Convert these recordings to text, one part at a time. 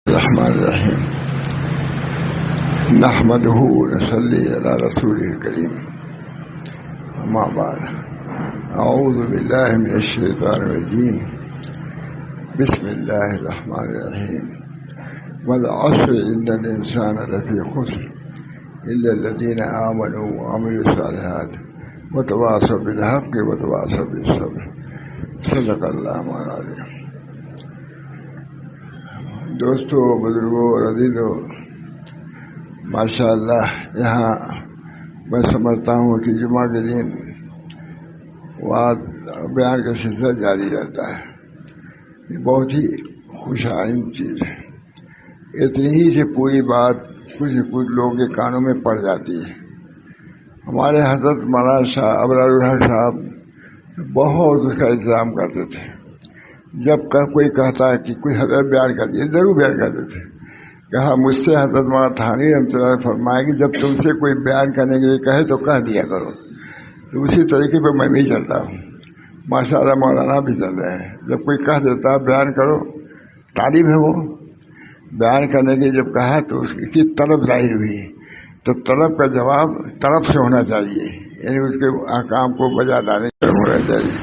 الرحمن الرحیم نحمدہ ونصلی علی رسولہ الکریم اما بعد اعوذ باللہ من الشیطان الرجیم بسم اللہ الرحمن الرحیم والعصر ان الانسان لفی خسر الا الذین آمنوا وعملوا الصالحات وتواصوا بالحق وتواصوا بالصبر صدق اللہ مولانا العظیم۔ دوستو، بزرگوں اور عزیزوں، ماشاء اللہ یہاں میں سمجھتا ہوں کہ جمعہ کے دن وعظ بیان کا سلسلہ جاری رہتا ہے۔ یہ بہت ہی خوش آئند چیز ہے۔ اتنی ہی سے پوری بات کچھ لوگوں کے کانوں میں پڑ جاتی ہے۔ ہمارے حضرت مولانا شاہ ابرار الحق صاحب بہت اس کا انتظام کرتے تھے۔ جب کوئی کہتا ہے کہ کوئی حضرت بیان کر دیے، ضرور بیان کرتے تھے۔ کہا مجھ سے حضرت مولانا تھانوی رحمۃ اللہ علیہ فرمائے کہ جب تم سے کوئی بیان کرنے کے لیے کہے تو کہہ دیا کرو۔ تو اسی طریقے پہ میں بھی چلتا ہوں۔ ماشاء اللہ مولانا بھی چل رہے ہیں۔ جب کوئی کہہ دیتا ہے بیان کرو، تعلیم ہے وہ۔ بیان کرنے کے جب کہا تو اس کی طلب ظاہر ہوئی، تو طلب کا جواب طرف سے ہونا چاہیے، یعنی اس کے احکام کو بجا لانے کا ہونا چاہیے۔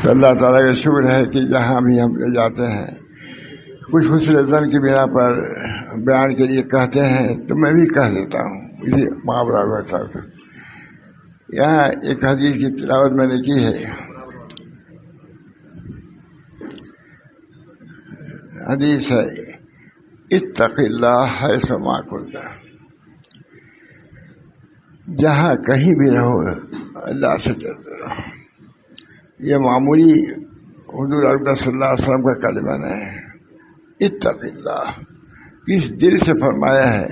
تو اللہ تعالیٰ کا شکر ہے کہ جہاں بھی ہم لے جاتے ہیں کچھ حسن زن کی بنا پر بیان کے لیے کہتے ہیں تو میں بھی کہہ دیتا ہوں۔ اسی معاملہ ہوا تھا۔ یہاں ایک حدیث کی تلاوت میں نے کی ہے۔ حدیث ہے اتق اللہ حیث ما کنت، جہاں کہیں بھی رہو اللہ سے ڈرتے رہو۔ یہ معمولی حضور اکرم صلی اللہ علیہ وسلم کا کلمہ نہیں ہے۔ اتق اللہ کس دل سے فرمایا ہے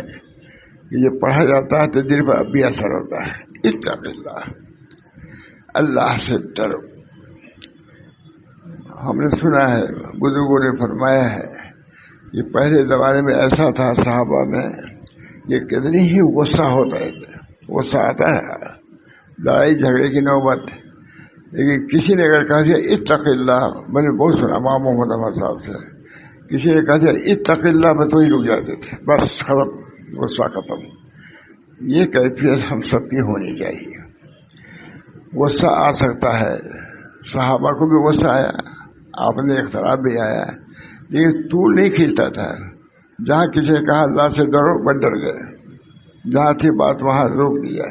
کہ یہ پڑھا جاتا ہے تو دل پر اب بھی اثر ہوتا ہے۔ اتق اللہ، اللہ سے ڈرو۔ ہم نے سنا ہے، بزرگوں نے فرمایا ہے کہ پہلے زمانے میں ایسا تھا صحابہ میں کہ کتنی ہی غصہ ہوتا ہے، غصہ آتا ہے، لڑائی جھگڑے کی نوبت، لیکن کسی نے اگر کہا دیا اتق اللہ، میں نے بہت سنا امام محمد احمد صاحب سے، کسی نے کہا دیا اتق اللہ میں تو ہی رک جاتے تھے، بس ختم، غصہ ختم۔ یہ کیفیت ہم سب کی ہونی چاہیے۔ غصہ آ سکتا ہے، صحابہ کو بھی غصہ آیا، آپ نے اختلاف بھی آیا، لیکن طول نہیں کھینچتا تھا۔ جہاں کسی نے کہا اللہ سے ڈرو، بس ڈر گئے، جہاں تھی بات وہاں روک دیا۔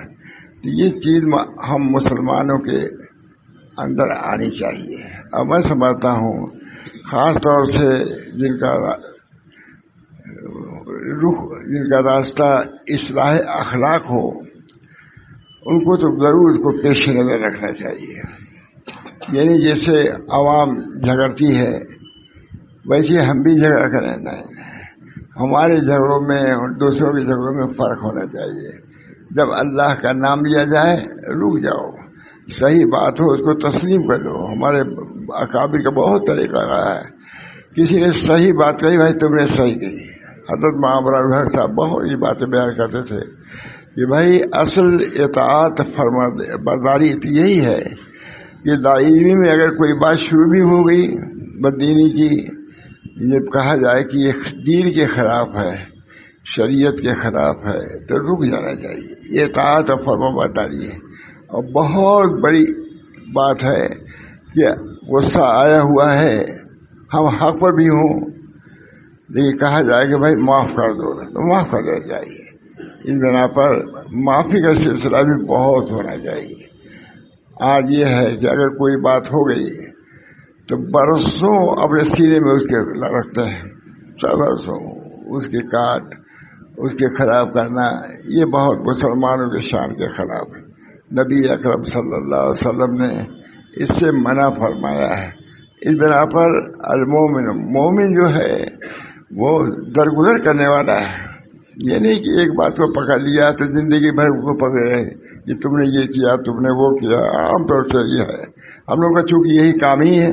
تو یہ چیز ہم مسلمانوں کے اندر آنی چاہیے۔ اب میں سمجھتا ہوں خاص طور سے جن کا رخ، جن کا راستہ اصلاح اخلاق ہو، ان کو تو ضرور اس کو پیش نظر رکھنا چاہیے۔ یعنی جیسے عوام جھگڑتی ہے ویسے ہم بھی جھگڑا کریں، نہیں، ہمارے جھگڑوں میں اور دوسروں کے جھگڑوں میں فرق ہونا چاہیے۔ جب اللہ کا نام لیا جائے رک جاؤ، صحیح بات ہو اس کو تسلیم کر دو۔ ہمارے اکابر کا بہت طریقہ رہا ہے، کسی نے صحیح بات کہی، بھائی تم نے صحیح کہی۔ حضرت ابرار الحق صاحب بہت یہ باتیں بیان کرتے تھے کہ بھائی اصل اطاعت فرما برداری یہی ہے کہ دائمی میں اگر کوئی بات شروع بھی ہو گئی بددینی کی، جب کہا جائے کہ یہ دین کے خلاف ہے، شریعت کے خلاف ہے، تو رک جانا چاہیے۔ یہ اطاعت اور فرما برداری ہے۔ اور بہت بڑی بات ہے کہ غصہ آیا ہوا ہے، ہم حق پر بھی ہوں، لیکن کہا جائے کہ بھائی معاف کر دو تو معاف کر دینا چاہیے۔ اس بنا پر معافی کا سلسلہ بھی بہت ہونا چاہیے۔ آج یہ ہے کہ اگر کوئی بات ہو گئی تو برسوں اپنے سینے میں اس کے رکھتے ہیں، برسوں اس کے کاٹ، اس کے خلاف کرنا، یہ بہت مسلمانوں کے شان کے خلاف ہے۔ نبی اکرم صلی اللہ علیہ وسلم نے اس سے منع فرمایا ہے۔ اس بنا پر المومن، مومن جو ہے وہ درگزر کرنے والا ہے۔ یہ نہیں کہ ایک بات کو پکڑ لیا تو زندگی بھر کو پکڑے کہ تم نے یہ کیا، تم نے وہ کیا۔ عام طور سے یہ ہے ہم لوگ کا، چونکہ یہی کام ہی ہے،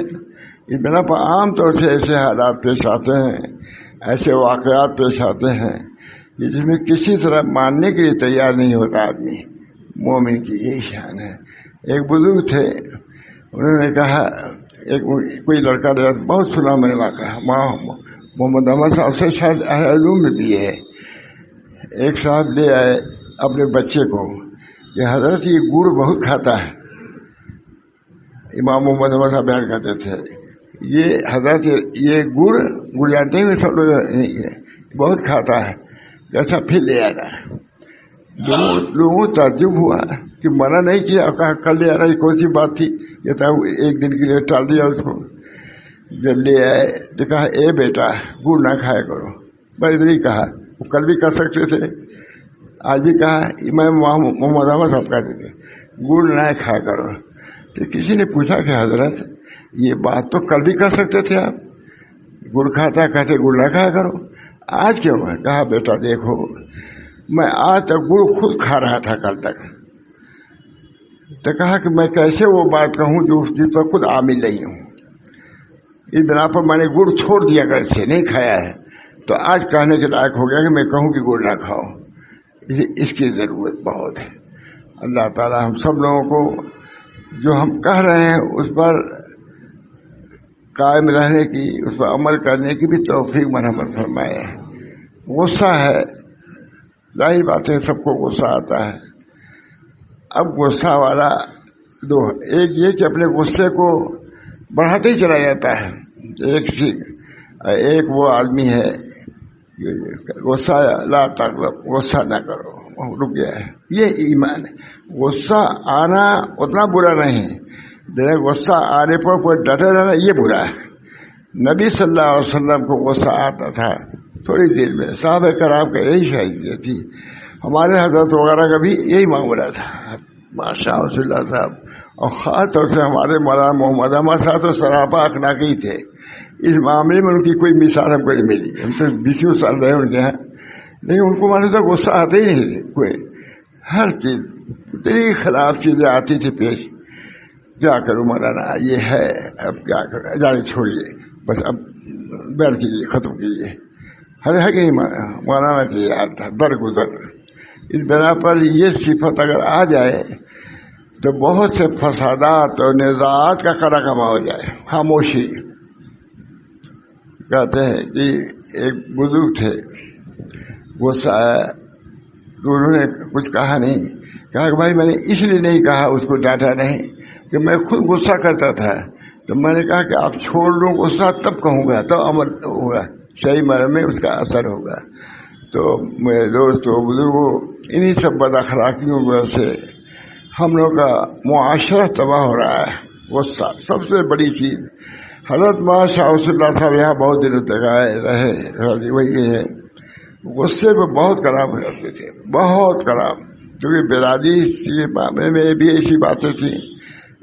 اس بنا پر عام طور سے ایسے حالات پیش آتے ہیں، ایسے واقعات پیش آتے ہیں کہ جس میں کسی طرح ماننے کے لیے تیار نہیں ہوتا آدمی۔ مومن کی یہی شان ہے۔ ایک بزرگ تھے، انہوں نے کہا، کوئی لڑکا بہت سنا میں نے واقعہ، محمد احمد صاحب سے شاید اہل علوم میں بھی ہے. ایک صاحب لے آئے اپنے بچے کو کہ حضرت یہ گڑ بہت کھاتا ہے. امام محمد احمد صاحب بیان کرتے تھے یہ حضرت یہ گڑ جانتے ہیں سب لوگ بہت کھاتا ہے. جیسا پھر لے آ رہا ہے. لوگوں تعجب ہوا کہ منع نہیں کیا اور کہا کل لے آ رہا. یہ کون سی بات تھی؟ یہ تھا ایک دن کے لیے ٹال دیا اس کو. جب لے آئے تو کہا اے بیٹا گڑ نہ کھایا کرو. بس ادھر ہی کہا. وہ کل بھی کر سکتے تھے آج بھی کہا. امام محمد احمد صاحب کہتے تھے گڑ نہ کھایا کرو. تو کسی نے پوچھا کہ حضرت یہ بات تو کل بھی کر سکتے تھے آپ. گڑ کھاتا کہتے گڑ نہ کھایا کرو. آج کیوں؟ کہا بیٹا دیکھو میں آج تک گڑ خود کھا رہا تھا کل تک. تو کہا کہ میں کیسے وہ بات کہوں جو جس پر خود عامل نہیں ہوں. اس بنا پر میں نے گڑ چھوڑ دیا گھر سے نہیں کھایا ہے. تو آج کہنے کے لائق ہو گیا کہ میں کہوں کہ گڑ نہ کھاؤ. اس کی ضرورت بہت ہے. اللہ تعالی ہم سب لوگوں کو جو ہم کہہ رہے ہیں اس پر قائم رہنے کی اس پر عمل کرنے کی بھی توفیق مرحمت فرمائے. غصہ ہے ظاہر بات ہے سب کو غصہ آتا ہے. اب غصہ والا دو ایک یہ کہ اپنے غصے کو بڑھاتے ہی چلا جاتا ہے. ایک وہ آدمی ہے غصہ لا تغضب غصہ نہ کرو رک گیا ہے. یہ ایمان ہے. غصہ آنا اتنا برا نہیں. غصہ آنے پر کوئی ڈٹا رہنا یہ برا ہے. نبی صلی اللہ علیہ وسلم کو غصہ آتا تھا تھوڑی دیر میں. صحابہ کرام کا یہی شاید تھی. ہمارے حضرت وغیرہ کا بھی یہی معاملہ تھا. ماشاء اللہ صاحب اور خاص طور سے ہمارے مولانا محمد احمد صاحب تو سراپا اخلاقی تھے. اس معاملے میں ان کی کوئی مثال ہم کو نہیں ملی. ہم تو 20 سال رہے ان کے یہاں لیکن ان کو معلوم تھا غصہ آتے ہی نہیں کوئی. ہر چیز اتنی خلاف چیزیں آتی تھی پیش. کیا کروں مولانا یہ ہے اب کیا کروں جانے چھوڑیے بس اب بیٹھ کیجیے ختم کیجیے. ہر ہے کہ مولانا کی یاد تھا درگزر. اس بنا پر یہ صفت اگر آ جائے تو بہت سے فسادات اور نزاعات کا قرا کما ہو جائے. خاموشی. کہتے ہیں کہ ایک بزرگ تھے غصہ انہوں نے کچھ کہا نہیں. کہا کہ بھائی میں نے اس لیے نہیں کہا اس کو ڈانٹا نہیں کہ میں خود غصہ کرتا تھا. تو میں نے کہا کہ آپ چھوڑ لو غصہ تب کہوں گا تب عمل ہوگا صحیح معنی میں اس کا اثر ہوگا. تو میرے دوستوں بزرگوں انہی سب بد اخلاقیوں کی وجہ سے ہم لوگ کا معاشرہ تباہ ہو رہا ہے. غصہ سب سے بڑی چیز. حضرت مولانا شاہ رسول اللہ صاحب یہاں بہت دنوں تک آئے رہے. وہی ہے غصے پہ بہت کلام کرتے تھے بہت کلام. کیونکہ برادری کے معاملے میں بھی ایسی باتیں تھیں.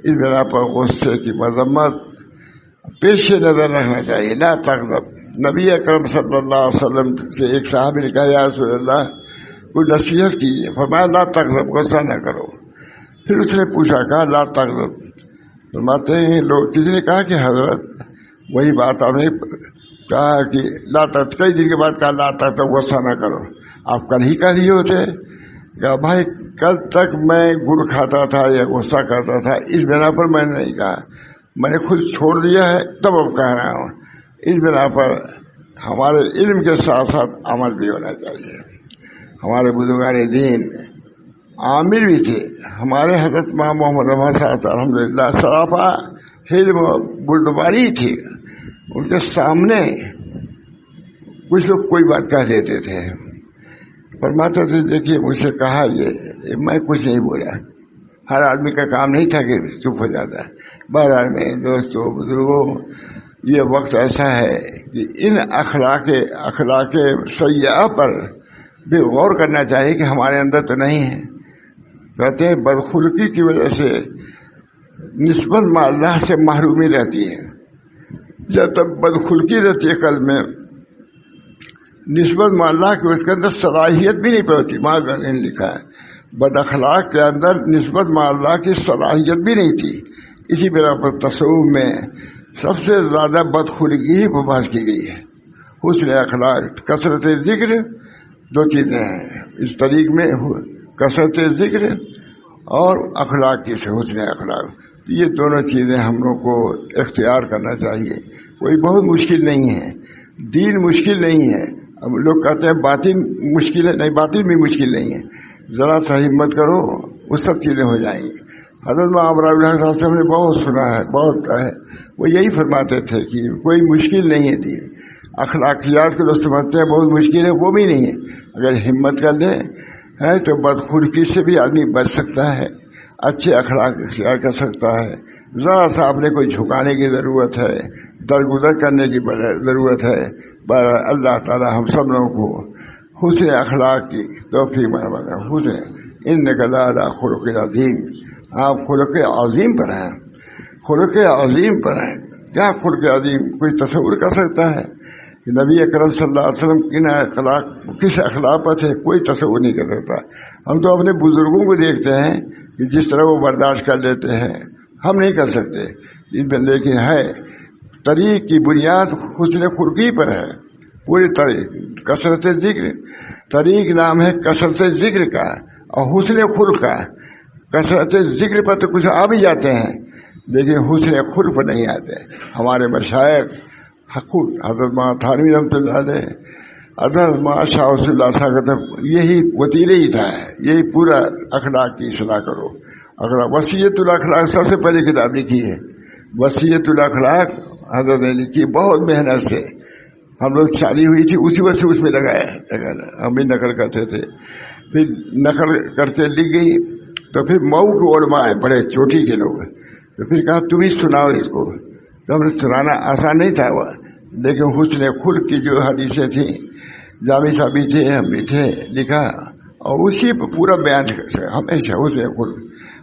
اس بنا پر غصے کی مذمت پیش نظر رکھنا چاہیے. لا تغضب. نبی اکرم صلی اللہ علیہ وسلم سے ایک صحابی نے کہا یا رسول اللہ کوئی نصیحت کیجیے. فرمایا لا تغضب غصہ نہ کرو. پھر اس نے پوچھا کہا لا تغضب. فرماتے ہیں لوگ کسی نے کہا کہ حضرت وہی بات آپ نے کہا کہ لا تغضب کئی دن کے بعد کہا لا تغضب غصہ نہ کرو. آپ کل ہی کہہ رہے ہوتے کہ بھائی کل تک میں گڑ کھاتا تھا یا غصہ کرتا تھا اس بنا پر میں نے نہیں کہا. میں نے خود چھوڑ دیا ہے تب اب کہہ رہا ہوں. اس بنا پر ہمارے علم کے ساتھ ساتھ عمل بھی ہونا چاہیے. ہمارے بزرگان دین عامل بھی تھے. ہمارے حضرت محمد احمد صاحب الحمدللہ سراپا علم بردباری تھی. ان کے سامنے کچھ لوگ کوئی بات کہہ دیتے تھے. فرماتے تھے دیکھیے مجھ سے کہا یہ میں کچھ نہیں بولا. ہر آدمی کا کام نہیں تھا کہ چپ ہو جاتا. بہرحال میں دوستوں بزرگوں یہ وقت ایسا ہے کہ ان اخلاق سیئہ پر بھی غور کرنا چاہیے کہ ہمارے اندر تو نہیں ہے. کہتے ہیں بدخلقی کی وجہ سے نسبت میں اللہ سے محرومی رہتی ہے. جب تک بدخلقی رہتی ہے قلب میں نسبت میں اللہ کی اس کے اندر صلاحیت بھی نہیں پڑتی. ماں نے لکھا ہے بد اخلاق کے اندر نسبت میں اللہ کی صلاحیت بھی نہیں تھی. اسی بنا پر تصوف میں سب سے زیادہ بدخلقی ہی بحث کی گئی ہے. حسن اخلاق کثرت ذکر دو چیزیں ہیں اس طریق میں کثرت ذکر اور اخلاق کی سے حسن اخلاق. یہ دونوں چیزیں ہم لوگ کو اختیار کرنا چاہیے. کوئی بہت مشکل نہیں ہے. دین مشکل نہیں ہے. اب لوگ کہتے ہیں باطن مشکل ہے، نہیں، باطن بھی مشکل نہیں ہے. ذرا سا ہمت کرو وہ سب چیزیں ہو جائیں گی. حضرت محمد صاحب سے ہم نے بہت سنا ہے، بہت ہے، وہ یہی فرماتے تھے کہ کوئی مشکل نہیں ہے دین. اخلاقیات کو جو سمجھتے ہیں بہت مشکل ہے، وہ بھی نہیں ہے. اگر ہمت کر لیں ہے تو بدخلقی سے بھی آدمی بچ سکتا ہے، اچھے اخلاق اختیار کر سکتا ہے. ذرا سا اپنے کو جھکانے کی ضرورت ہے، درگزر کرنے کی ضرورت ہے. اللہ تعالی ہم سب لوگوں کو حسن اخلاق کی توفیق بنا. حسن انک لعلی خلق عظیم، آپ خلق عظیم پر ہیں، خلق عظیم پر ہیں. کیا خلق عظیم کوئی تصور کر سکتا ہے کہ نبی اکرم صلی اللہ علیہ وسلم کس اخلاق پر تھے؟ کوئی تصور نہیں کر سکتا. ہم تو اپنے بزرگوں کو دیکھتے ہیں کہ جس طرح وہ برداشت کر لیتے ہیں، ہم نہیں کر سکتے. لیکن ہے طریق کی بنیاد حسن خلقی پر ہے. پوری طریق کثرت ذکر، طریق نام ہے کثرت ذکر کا اور حسن خلق کا. کثرت ذکر پر تو کچھ آ بھی جاتے ہیں لیکن حسن خلق پر نہیں آتے. ہمارے مشائخ حضرت تھانوی رحمۃ اللہ علیہ، حضرت شاہ رسول اللہ صاحب، یہی وتیرے ہی تھا، یہی پورا اخلاق کی اصلاح کرو. اخلاق وصیت الاخلاق سب سے پہلے کتاب لکھی ہے. وصیت الاخلاق حضرت نے لکھی بہت محنت سے. ہم لوگ شادی ہوئی تھی اسی وقت سے اس میں لگایا، ہم بھی نقل کرتے تھے. پھر نقل کرتے لکھ گئی تو پھر مئو کے علماء ہیں بڑے چوٹی کے لوگ، تو پھر کہا تم ہی سناؤ اس کو. تو ہم نے سنانا آسان نہیں تھا وہ، لیکن حسن خلق کی جو حدیثیں تھیں، جامع صاحب بھی تھے، ہم بھی تھے، لکھا اور اسی پہ پورا بیان ہمیشہ حسن خلق.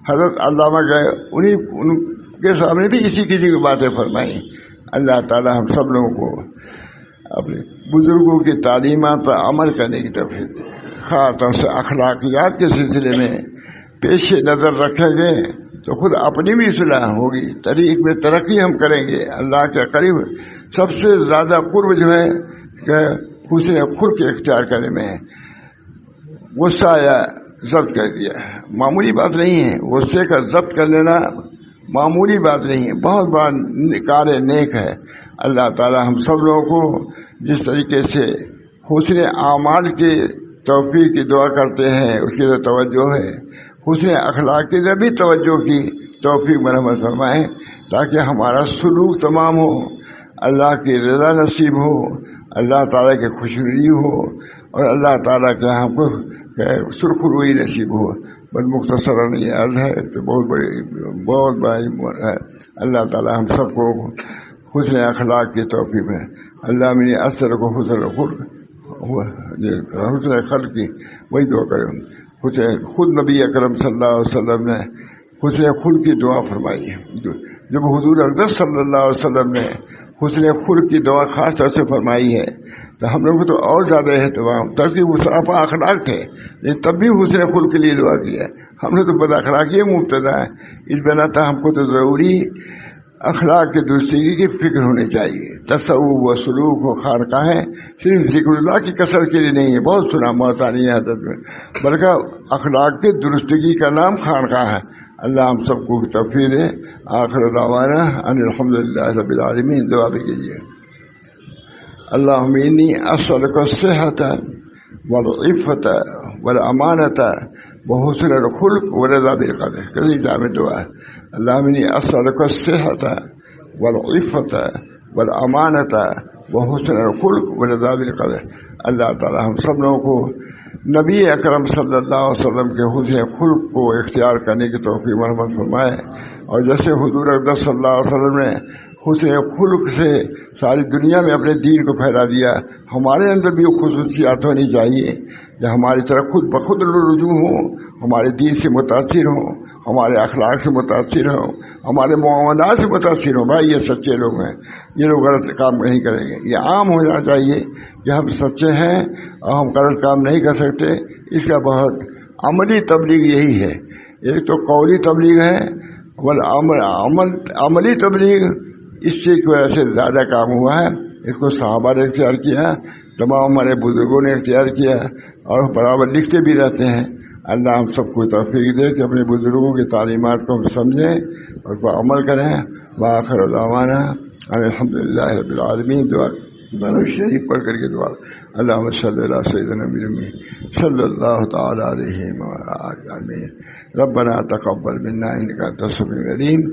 حضرت علامہ گئے، ان کے سامنے بھی اسی کی باتیں فرمائی. اللہ تعالی ہم سب لوگوں کو اپنے بزرگوں کی تعلیمات پر عمل کرنے کی توفیق دے. خاص طور سے اخلاقیات کے سلسلے میں پیش نظر رکھیں گے تو خود اپنی بھی اصلاح ہوگی، طریق میں ترقی ہم کریں گے. اللہ کے قریب سب سے زیادہ قرب جو ہے کہ حسن خلق اختیار کرنے میں ہے. غصہ یا ضبط کر دیا معمولی بات نہیں ہے. غصے کا ضبط کر لینا معمولی بات نہیں ہے، بہت بڑا کار نیک ہے. اللہ تعالی ہم سب لوگوں کو جس طریقے سے حسن اعمال کی توفیق کی دعا کرتے ہیں اس کی توجہ ہے، حسن اخلاق کی بھی توجہ کی توفیق مرحمت فرمائیں تاکہ ہمارا سلوک تمام ہو، اللہ کی رضا نصیب ہو، اللہ تعالیٰ کی خوشنودی ہو اور اللہ تعالیٰ کے ہم کو سرخ روئی نصیب ہو. بس مختصر نہیں عرض ہے تو بہت بڑا ہے. اللہ تعالیٰ ہم سب کو حسن اخلاق کی توفیق ہے. اللہ میری اثر کو حسن خلق کی وہی دعا کرے. خود نبی اکرم صلی اللہ علیہ وسلم نے حسن خلق کی دعا فرمائی ہے. جب حضور اقدس صلی اللہ علیہ وسلم نے حسن خلق کی دعا خاص طور سے فرمائی ہے تو ہم لوگ کو تو اور زیادہ اہتمام، تبکہ وہ صافہ اخلاق تھے لیکن تب بھی حسن خلق کے لیے دعا کیا. ہم نے تو بد اخلاقی مبتلا ہے. اس بنا تھا ہم کو تو ضروری اخلاق کی درستگی کی فکر ہونی چاہیے. تصوف و سلوک و خانقاہیں صرف ذکر اللہ کی کثر کے لیے نہیں ہے، بہت سنا موتانی عادت میں، بلکہ اخلاق کی درستگی کا نام خانقاہ ہے. اللہ ہم سب کو توفیق دے. آخر دعوانا ان الحمدللہ رب العالمین. دعا بھی کیجیے. اللہم انی اسألک الصحۃ والعفۃ والامانۃ وحسن الخلق ورضا بالقدر. کبھی جامع دعا ہے. اللہم انی اسألک الصحۃ والعفۃ والامانۃ وحسن الخلق ورضا بالقدر. اللہ تعالی ہم سب لوگوں کو نبی اکرم صلی اللہ علیہ وسلم کے حسن خلق کو اختیار کرنے کی توفیق مرحمت فرمائے. اور جیسے حضور اقدس صلی اللہ علیہ وسلم نے حسن خلق سے ساری دنیا میں اپنے دین کو پھیلا دیا، ہمارے اندر بھی خصوصیات ہونی چاہیے کہ ہماری طرح خود بخود رجوع ہوں، ہمارے دین سے متاثر ہوں، ہمارے اخلاق سے متاثر ہوں، ہمارے معاملات سے متاثر ہوں. بھائی یہ سچے لوگ ہیں، یہ لوگ غلط کام نہیں کریں گے. یہ عام ہونا چاہیے کہ ہم سچے ہیں اور ہم غلط کام نہیں کر سکتے. اس کا بہت عملی تبلیغ یہی ہے. ایک تو قولی تبلیغ ہے، عملی تبلیغ اس چیز کی وجہ سے زیادہ کام ہوا ہے. اس کو صحابہ نے اختیار کیا، تمام ہمارے بزرگوں نے اختیار کیا اور برابر لکھتے بھی رہتے ہیں. اللہ ہم سب کو توفیق دے کہ اپنے بزرگوں کی تعلیمات کو ہم سمجھیں اور اس پر عمل کریں. وآخر دعوانا الحمدللہ رب العالمین. دعا درود شریف پڑھ کر کے دعا اللہم صلی علی سیدنا محمد صلی اللہ تعالی علیہ وسلم ربنا تقبل منا انک انت السمیع العلیم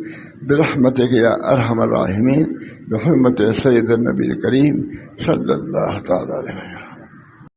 برحمتک یا ارحم الراحمین بحرمت سید النبی الکریم صلی اللہ تعالی علیہ وسلم.